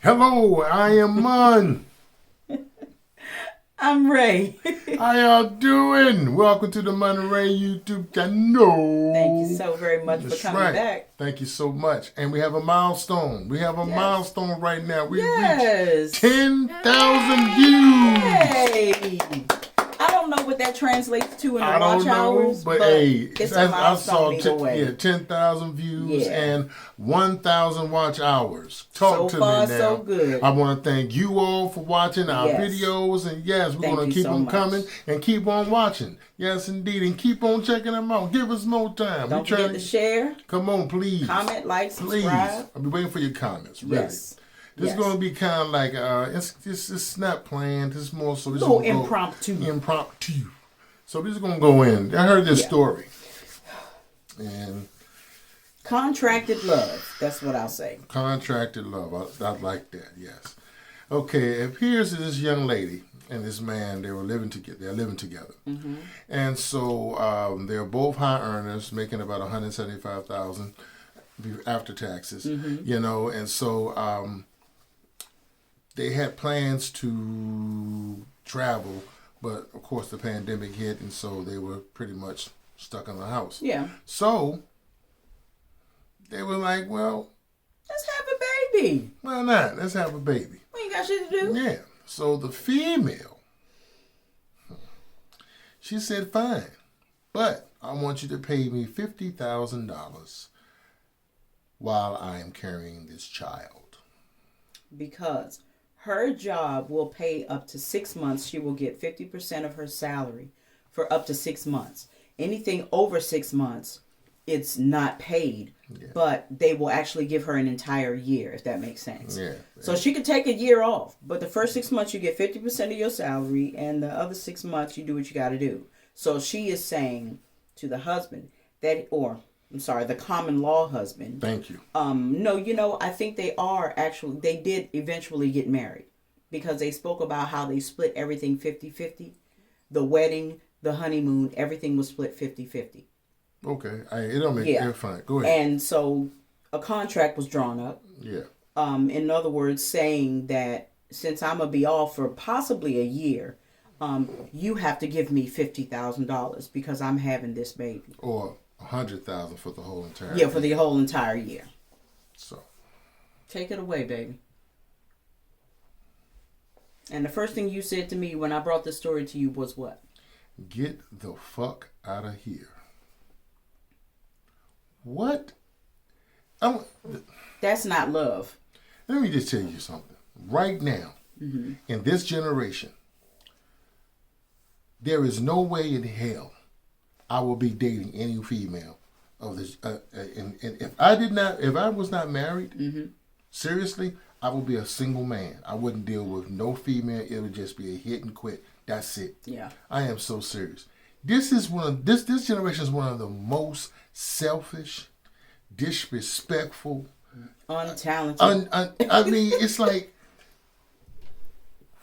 Hello, I am Mun. I'm Ray. How y'all doing? Welcome to the MunRae YouTube channel. Thank you so very much for coming back. Thank you so much. And we have a milestone. We have a milestone right now. We Yes. reached 10,000 views. Hey. I don't know what that translates to in the watch hours, but hey, it's a milestone either way. 10,000 views and 1,000 watch hours. So to far, me now. so good. I want to thank you all for watching our videos, and yes, we're going to keep them coming and keep on watching. Yes, indeed, and keep on checking them out. Give us more time. Don't forget to share. Come on, please. Comment, like, subscribe. I'll be waiting for your comments. Really. Yes. This is going to be kind of like, it's not planned. This is more so. This a little impromptu. Impromptu. So we're just going to go in. I heard this story. And contracted love. That's what I'll say. Contracted love. I like that, yes. Okay, it appears that this young lady and this man, they're living together. Mm-hmm. And so they're both high earners, making about $175,000 after taxes, you know, and so they had plans to travel, but of course the pandemic hit, and so they were pretty much stuck in the house. Yeah. So they were like, well, let's have a baby. Why not? Let's have a baby. We ain't got shit to do. Yeah. So the female, she said, fine, but I want you to pay me $50,000 while I am carrying this child. Because her job will pay up to 6 months. She will get 50% of her salary for up to 6 months. Anything over 6 months, it's not paid, but they will actually give her an entire year, if that makes sense. Yeah. So she could take a year off, but the first 6 months you get 50% of your salary, and the other 6 months you do what you got to do. So she is saying to the husband that, the common law husband. Thank you. No, I think they did eventually get married because they spoke about how they split everything 50-50. The wedding, the honeymoon, everything was split 50-50. Okay. It don't make it fine. Go ahead. And so a contract was drawn up. Yeah. In other words, saying that since I'm going to be off for possibly a year, you have to give me $50,000 because I'm having this baby. Or $100,000 for the whole entire year. For the whole entire year. So take it away, baby. And the first thing you said to me when I brought this story to you was what? Get the fuck out of here. What? That's not love. Let me just tell you something. Right now, in this generation, there is no way in hell I will be dating any female of this. And if I was not married, seriously, I would be a single man. I wouldn't deal with no female. It would just be a hit and quit. That's it. Yeah. I am so serious. This generation is one of the most selfish, disrespectful, untalented. I mean, it's like,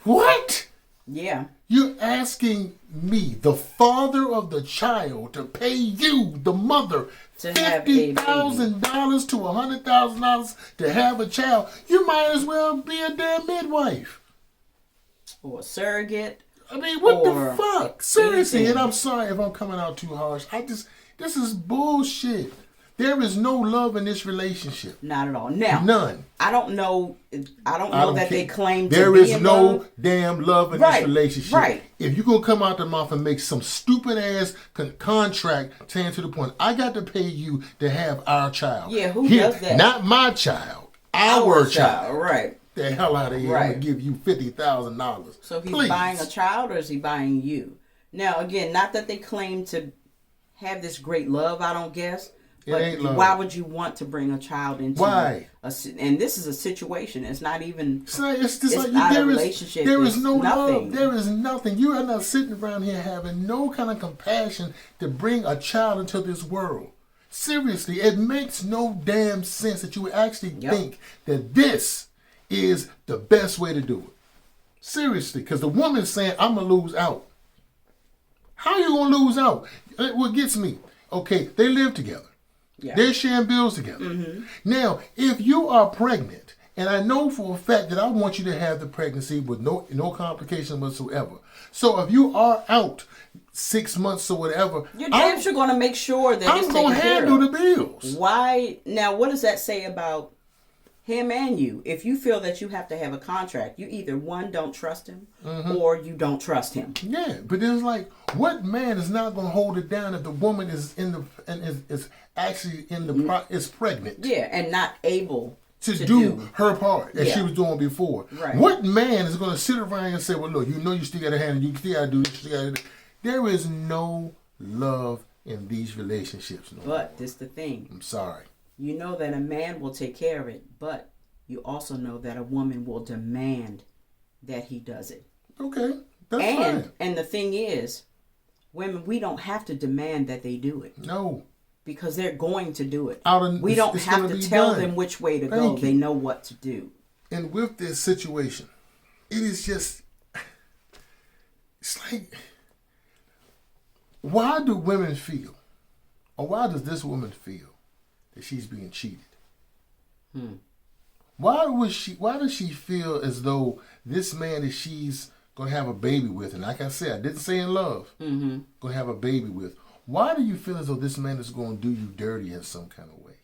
what? Yeah. You're asking me, the father of the child, to pay you, the mother, $50,000 to $100,000 to have a child. You might as well be a damn midwife. Or a surrogate. I mean, what the fuck? Seriously, anything. And I'm sorry if I'm coming out too harsh. This is bullshit. There is no love in this relationship. Not at all. Now, none. I don't know that they claim there to be is no love. Damn love in this relationship. Right. If you're going to come out the mouth and make some stupid ass contract saying to the point, I got to pay you to have our child. Yeah, who does that? Not my child. Our child. Right. The hell out of here. I'm going to give you $50,000. So he's buying a child or is he buying you? Now, again, not that they claim to have this great love, I don't guess. But why would you want to bring a child into and this is a situation. It's not even. It's not a relationship. There is no love. There is nothing. You are not sitting around here having no kind of compassion to bring a child into this world. Seriously, it makes no damn sense that you would actually think that this is the best way to do it. Seriously, because the woman's saying, I'm going to lose out. How are you going to lose out? What gets me, okay, they live together. Yeah. They're sharing bills together. Mm-hmm. Now, if you are pregnant And I know for a fact that I want you to have the pregnancy with no complication whatsoever. So if you are out 6 months or whatever, You're damn sure going to make sure that it's I'm taken going to care handle of. the bills. Why? Now, what does that say about him and you? If you feel that you have to have a contract, you either, one, don't trust him, or you don't trust him. Yeah, but it's like, what man is not going to hold it down if the woman is in the and is actually in the is pregnant? Yeah, and not able to do her part as Yeah. she was doing before. Right. What man is going to sit around and say, well, look, you still got to handle, you still got to do this, you still got to do. There is no love in these relationships. No But this the thing. I'm sorry. You know that a man will take care of it, but you also know that a woman will demand that he does it. Okay, that's fine. And the thing is, women, we don't have to demand that they do it. No. Because they're going to do it. We It's don't have to tell them which way to go. you. They know what to do. And with this situation, it is just, it's like, why do women feel, or why does this woman feel that she's being cheated? Why does she feel as though this man that she's going to have a baby with, and like I said, I didn't say in love, going to have a baby with, why do you feel as though this man is going to do you dirty in some kind of way?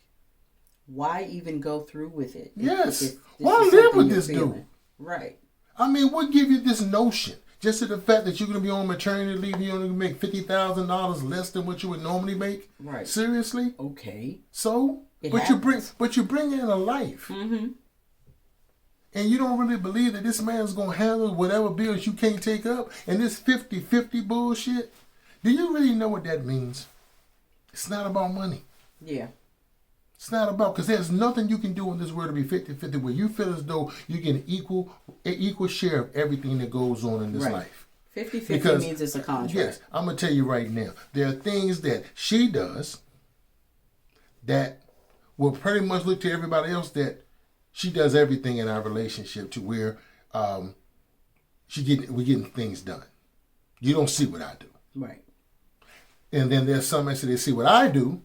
Why even go through with it? Yes. Why live with this dude? Right. I mean, what give you this notion? Just to the fact that you're going to be on maternity leave, you're only going to make $50,000 less than what you would normally make? Right. Seriously? Okay. So? It But happens. you bring in a life. Mm-hmm. And you don't really believe that this man's going to handle whatever bills you can't take up? And this 50-50 bullshit? Do you really know what that means? It's not about money. Yeah. It's not about, because there's nothing you can do in this world to be 50-50 where you feel as though you get an equal share of everything that goes on in this life. 50-50 means it's a contract. Yes, I'm going to tell you right now. There are things that she does that will pretty much look to everybody else that she does everything in our relationship to where we're getting things done. You don't see what I do. Right. And then there's some that say they see what I do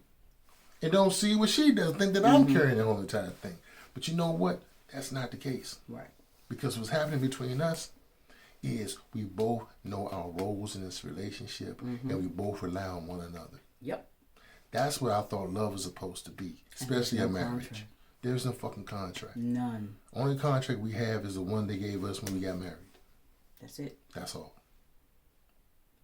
and don't see what she does, think that I'm carrying the whole entire thing. But you know what? That's not the case. Right. Because what's happening between us is we both know our roles in this relationship and we both rely on one another. Yep. That's what I thought love was supposed to be, especially a marriage. Contract. There's no fucking contract. None. Only contract we have is the one they gave us when we got married. That's it. That's all.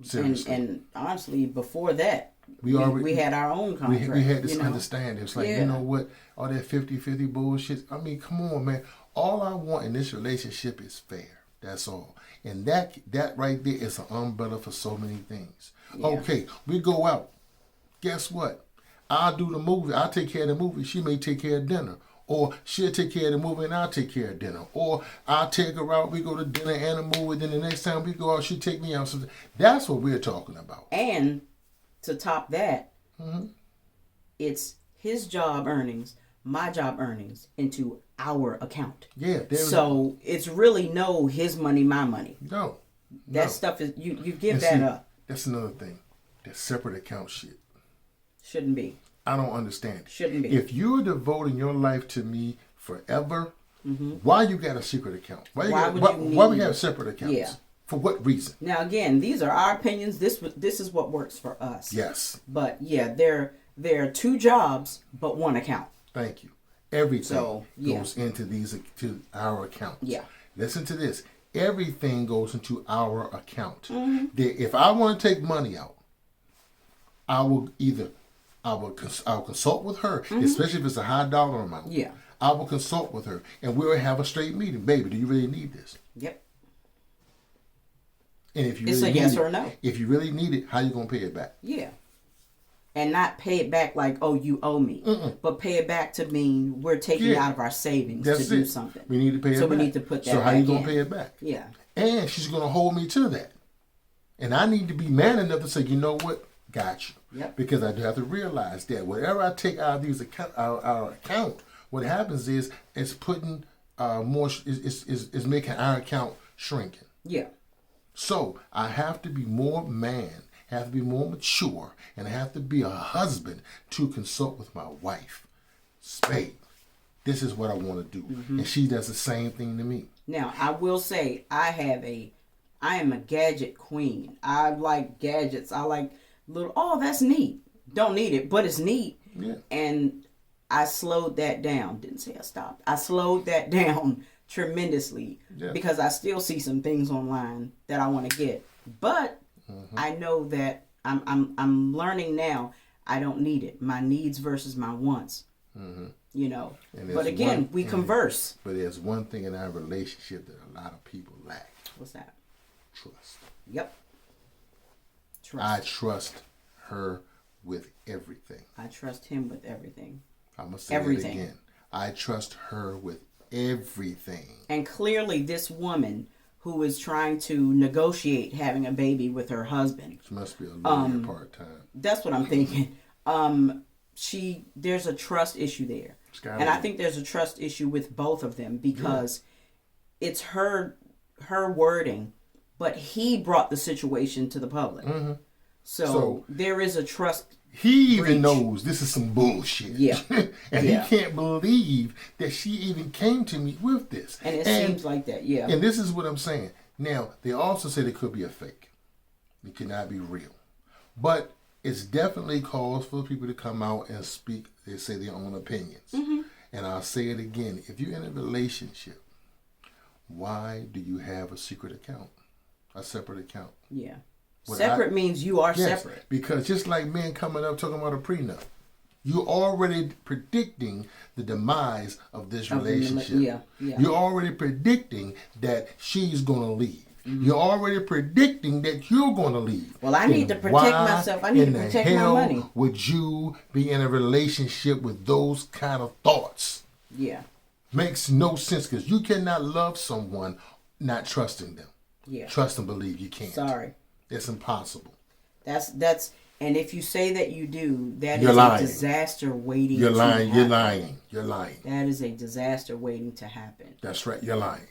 Seriously. And honestly, before that, we had our own contract. We had this understanding. It's like, Yeah. you know what? All that 50-50 bullshit. I mean, come on, man. All I want in this relationship is fair. That's all. And that right there is an umbrella for so many things. Yeah. Okay, we go out. Guess what? I'll do the movie. I'll take care of the movie. She may take care of dinner. Or she'll take care of the movie and I'll take care of dinner. Or I'll take her out, we go to dinner and a movie, then the next time we go out, she'll take me out. So that's what we're talking about. And to top that, it's his job earnings, my job earnings into our account. Yeah. So it's really no his money, my money. No. That stuff is, you give that up. That's another thing. That separate account shit. Shouldn't be. I don't understand it. Shouldn't be. If you're devoting your life to me forever, why you got a secret account? Why we have separate accounts? Yeah. For what reason? Now again, these are our opinions. This is what works for us. Yes. But yeah, there are two jobs, but one account. Thank you. Everything yeah. goes to our account. Yeah. Listen to this. Everything goes into our account. If I want to take money out, I'll consult with her, especially if it's a high dollar amount. Yeah. I will consult with her, and we'll have a straight meeting. Baby, do you really need this? Yep. And if you It's really a yes need it, or no. If you really need it, how you gonna pay it back? Yeah. And not pay it back like, oh, you owe me. But pay it back to mean we're taking out of our savings to do something. We need to pay it back. So we need to put that So how back you gonna in. pay it back? Yeah. And she's gonna hold me to that. And I need to be man enough to say, you know what? Got you. Yep. Because I do have to realize that whatever I take out of these our account, what happens is it's putting is making our account shrinking. Yeah. So I have to be more man, have to be more mature, and I have to be a husband to consult with my wife. Spade. This is what I want to do. And she does the same thing to me. Now, I will say I am a gadget queen. I like gadgets. I like that's neat. Don't need it, but it's neat. Yeah. And I slowed that down. Didn't say I stopped. I slowed that down tremendously because I still see some things online that I want to get. But I know that I'm learning now I don't need it. My needs versus my wants. You know. But again, we converse. But there's one thing in our relationship that a lot of people lack. What's that? Trust. Yep. Trust. I trust her with everything. I trust him with everything. I'm going to say it again. I trust her with everything. And clearly this woman who is trying to negotiate having a baby with her husband. She must be a little part-time. That's what I'm thinking. There's a trust issue there. And I think there's a trust issue with both of them because it's her wording, but he brought the situation to the public. So there is a trust. He even knows this is some bullshit. Yeah. And he can't believe that she even came to me with this. And it seems like that, yeah. And this is what I'm saying. Now, they also say it could be a fake. It cannot be real. But it's definitely cause for people to come out and speak. They say their own opinions. And I'll say it again. If you're in a relationship, why do you have a secret account? A separate account? Yeah. Separate means you are separate. Because just like men coming up talking about a prenup, you're already predicting the demise of this relationship. You're already predicting that she's going to leave. You're already predicting that you're going to leave. Well, I need to protect myself. I need to protect my money. Would you be in a relationship with those kind of thoughts? Yeah. Makes no sense because you cannot love someone not trusting them. Yeah. Trust and believe you can't. Sorry. It's impossible. That's and if you say that you do, that you're is lying. A disaster waiting you're to lying. happen. You're lying. That is a disaster waiting to happen. That's right. You're lying.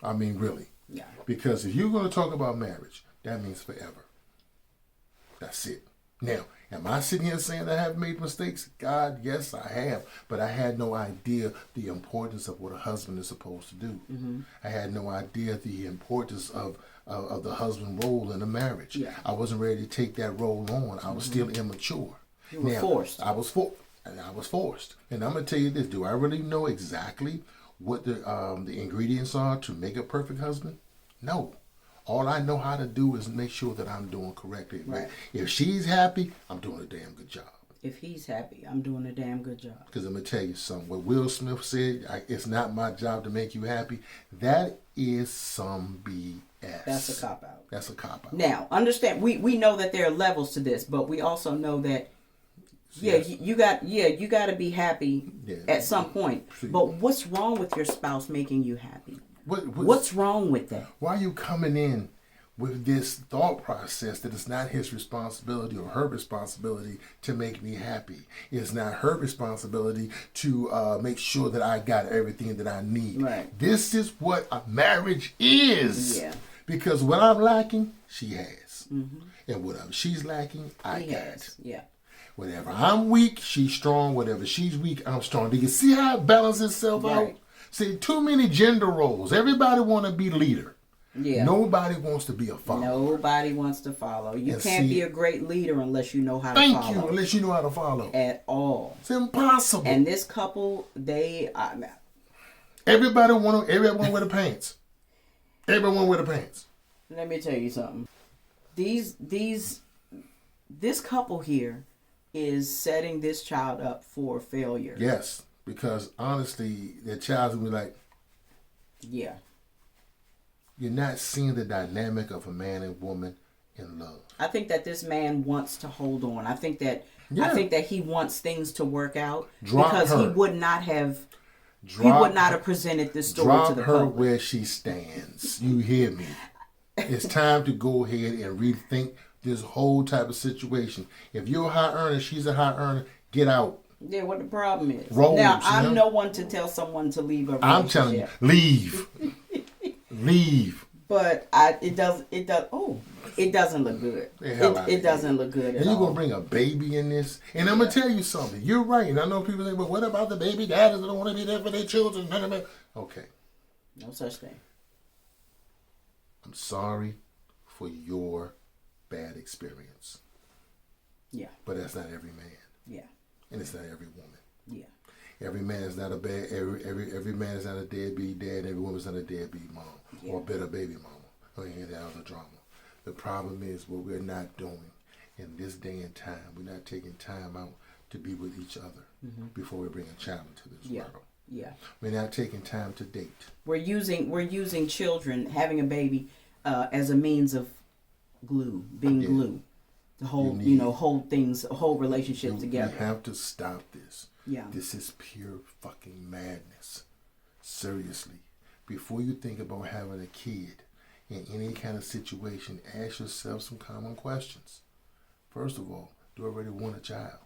I mean, really. Yeah. Because if you're going to talk about marriage, that means forever. That's it. Now, am I sitting here saying I have made mistakes? God, yes, I have. But I had no idea the importance of what a husband is supposed to do. I had no idea the importance of the husband role in a marriage. Yeah. I wasn't ready to take that role on. I was still immature. You were forced. I was forced. And I'm going to tell you this. Do I really know exactly what the ingredients are to make a perfect husband? No. All I know how to do is make sure that I'm doing correctly. Right. If she's happy, I'm doing a damn good job. If he's happy, I'm doing a damn good job. Because I'm going to tell you something. What Will Smith said, it's not my job to make you happy, that is some BS. That's a cop-out. That's a cop-out. Now, understand, we know that there are levels to this, but we also know that you got to be happy at some point. But what's wrong with your spouse making you happy? What's wrong with that? Why are you coming in with this thought process that it's not his responsibility or her responsibility to make me happy? It's not her responsibility to make sure that I got everything that I need. Right. This is what a marriage is. Yeah. Because what I'm lacking, she has. And whatever she's lacking, I got. Yeah. Whenever I'm weak, she's strong. Whatever she's weak, I'm strong. Do you see how it balances itself out? See, too many gender roles. Everybody want to be leader. Yeah. Nobody wants to be a follower. Nobody wants to follow. You can't be a great leader unless you know how to follow. Thank you, unless you know how to follow. At all. It's impossible. And this couple, everyone wear the pants. Everyone wear the pants. Let me tell you something. This couple here is setting this child up for failure. Yes. Because honestly, the child's gonna be like, yeah. You're not seeing the dynamic of a man and woman in love. I think that this man wants to hold on. I think that he wants things to work out because he would not have presented this story to the public. Drop her where she stands. You hear me? It's time to go ahead and rethink this whole type of situation. If you're a high earner, she's a high earner, get out. Yeah, what the problem is. Roles, now, I'm no one to tell someone to leave a relationship. I'm telling you, leave. Leave. But it doesn't look good. It doesn't look good at all. And you're going to bring a baby in this? And I'm going to tell you something. You're right. And I know people say, but what about the baby daddies that don't want to be there for their children? Okay. No such thing. I'm sorry for your bad experience. Yeah. But that's not every man. Yeah. And it's not every woman. Yeah. Every man is not a bad. Every man is not a deadbeat dad. Every woman is not a deadbeat mom or a better baby mama. Or any of that other drama. The problem is what we're not doing in this day and time. We're not taking time out to be with each other before we bring a child into this world. Yeah. We're not taking time to date. We're using children, having a baby, as a means of glue, glue. The whole, whole relationship together. We have to stop this. Yeah. This is pure fucking madness. Seriously. Before you think about having a kid in any kind of situation, ask yourself some common questions. First of all, do I really want a child?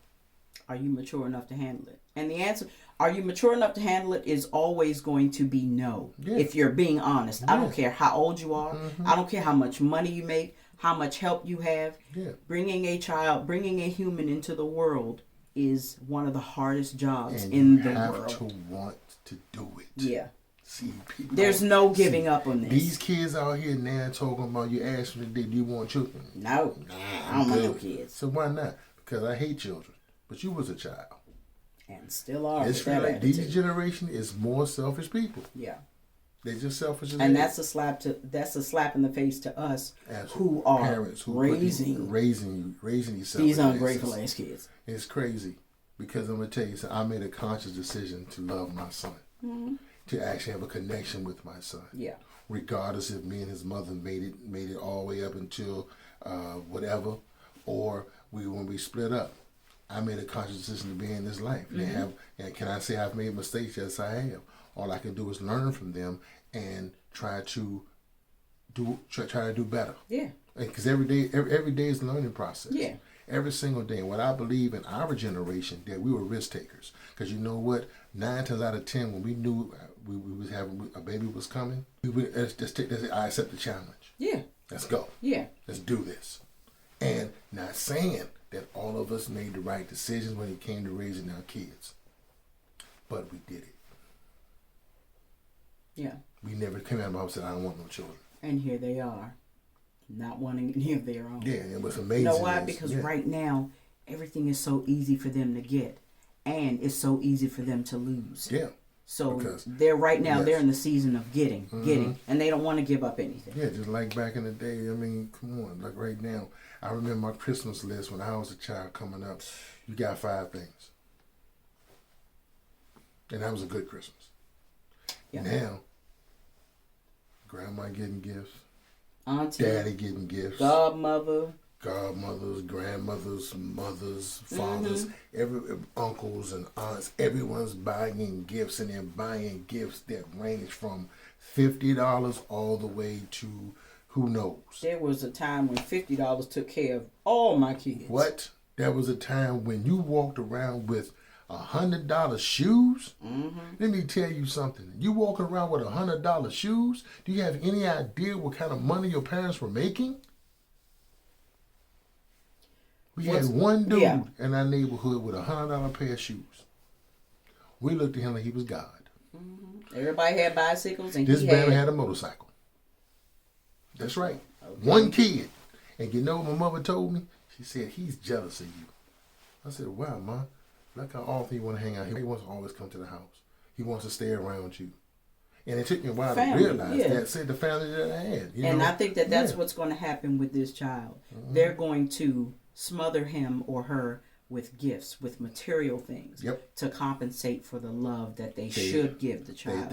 Are you mature enough to handle it? And the answer, are you mature enough to handle it, is always going to be no. Yeah. If you're being honest. Yeah. I don't care how old you are. I don't care how much money you make, how much help you have. Yeah. Bringing a human into the world is one of the hardest jobs in the world. And you have to want to do it. Yeah. See, there's no giving up on this. These kids out here now talking about, you ask them, do you want children? No. I don't want no kids. So why not? Because I hate children. But you was a child. And still are. It's like these generation is more selfish people. Yeah. They're just selfish. And that's a slap in the face to us. Absolutely. Who are parents who raising yourself. These ungrateful ass kids. It's crazy. Because I'm gonna tell you something, I made a conscious decision to love my son. Mm-hmm. To actually have a connection with my son. Yeah. Regardless if me and his mother made it all the way up until whatever, or when we split up. I made a conscious decision to be in this life. Mm-hmm. And can I say I've made mistakes? Yes, I have. All I can do is learn from them and try to do better. Yeah. Because every day is a learning process. Yeah. Every single day. And what I believe in our generation, that we were risk takers. Because you know what? 9 times out of 10, when we knew we was having a baby was coming, we would just I accept the challenge. Yeah. Let's go. Yeah. Let's do this. And not saying that all of us made the right decisions when it came to raising our kids. But we did it. Yeah. We never came out of my house and said, I don't want no children. And here they are, not wanting any of their own. Yeah, it was amazing. You know why? Because right now, everything is so easy for them to get. And it's so easy for them to lose. Yeah. So they're they're in the season of getting, and they don't want to give up anything. Yeah, just like back in the day. I mean, come on, like right now. I remember my Christmas list when I was a child coming up. You got 5 things. And that was a good Christmas. Yeah. Now, grandma getting gifts. Auntie. Daddy getting gifts. Godmothers, grandmothers, mothers, fathers, uncles and aunts. Everyone's buying gifts, and they're buying gifts that range from $50 all the way to who knows. There was a time when $50 took care of all my kids. What? There was a time when you walked around with $100 shoes? Mm-hmm. Let me tell you something. You walking around with $100 shoes? Do you have any idea what kind of money your parents were making? We had one dude in our neighborhood with $100 pair of shoes. We looked at him like he was God. Mm-hmm. Everybody had bicycles, and this man had a motorcycle. That's right. Okay. One kid. And you know what my mother told me? She said, he's jealous of you. I said, wow, Ma. Look how often you want to hang out here. He wants to always come to the house. He wants to stay around you. And it took me a while to realize that. Said the family that I had. And I think that's what's going to happen with this child. Mm-hmm. They're going to smother him or her with gifts, with material things, to compensate for the love that they should give the child.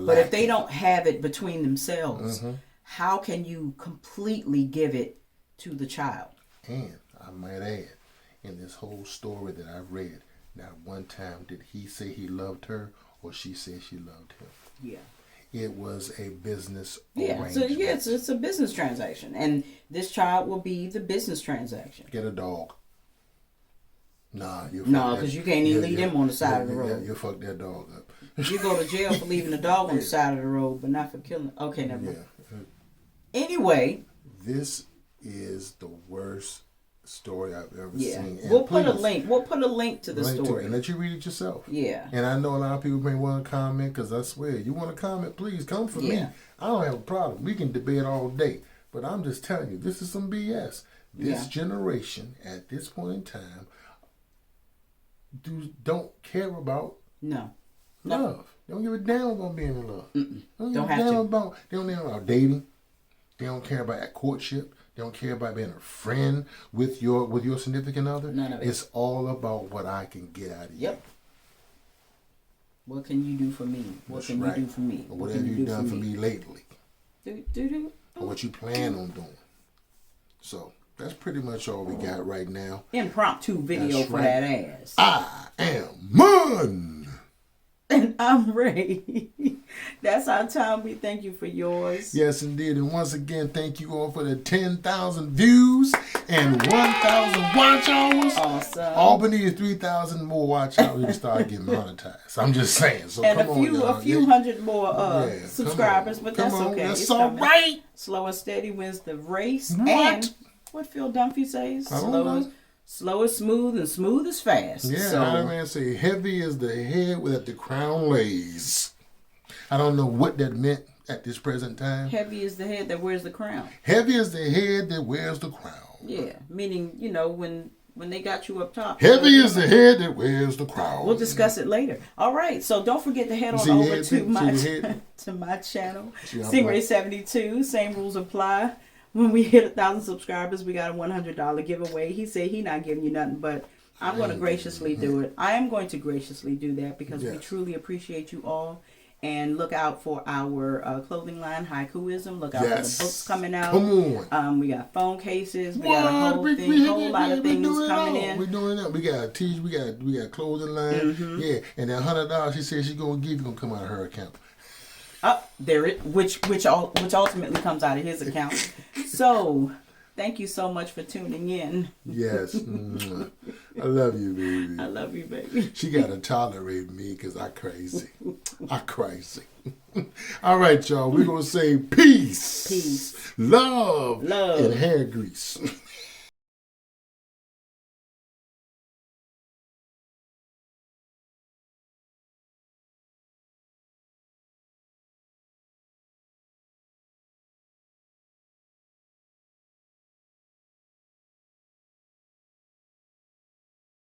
But if they don't have it between themselves, how can you completely give it to the child? And I might add, in this whole story that I've read, not one time did he say he loved her or she said she loved him. Yeah. It was a business arrangement. So it's a business transaction. And this child will be the business transaction. Get a dog. Nah, because you can't even leave them on the side of the road. You fuck that dog up. You go to jail for leaving a dog on the side of the road, but not for killing. Okay, never mind. Anyway. This is the worst story I've ever Yeah. seen. And We'll put a link. We'll put a link to the story. And let you read it yourself. Yeah. And I know a lot of people may want to comment, because I swear, you want to comment, please come for me. I don't have a problem. We can debate all day. But I'm just telling you, this is some BS. This generation, at this point in time, don't care about love. They don't give a damn about being in love. They don't care about dating. They don't care about courtship. They don't care about being a friend with your significant other. None of it. It's all about what I can get out of you. Yep. What can you do for me? What can you do for me? Or whatever you've done for me lately. Or what you plan on doing. So that's pretty much all we got right now. Impromptu video for that ass. I am Mun. And I'm Ray. That's our time. We thank you for yours. Yes, indeed. And once again, thank you all for the 10,000 views and 1,000 watch hours. Awesome. Albany is 3,000 more watch hours. We can start getting monetized. I'm just saying. So and come a few hundred more subscribers, but that's okay. That's all right. Slow and steady wins the race. What? And what Phil Dunphy says? Slow is smooth and smooth is fast. Yeah, so, I man say heavy is the head that the crown lays. I don't know what that meant at this present time. Heavy is the head that wears the crown. Heavy is the head that wears the crown. Yeah, meaning, when they got you up top. Heavy is the head that wears the crown. We'll discuss it later. All right, so don't forget to head on over to my channel, tingRae 72. Same rules apply. When we hit 1,000 subscribers, we got a $100 giveaway. He said he not giving you nothing, but I'm going to graciously do it. I am going to graciously do that because we truly appreciate you all. And look out for our clothing line, Haikuism. Look out for the books coming out. Come on. We got phone cases. We got a whole lot of things coming in. We're doing that. We got a teach. We got clothing line. Mm-hmm. Yeah, and that $100 she said she's gonna give you gonna come out of her account. There it, which ultimately comes out of his account. So, thank you so much for tuning in. Yes, I love you, baby. I love you, baby. She gotta tolerate me because I crazy. All right, y'all. We're gonna say peace, peace, love, and hair grease.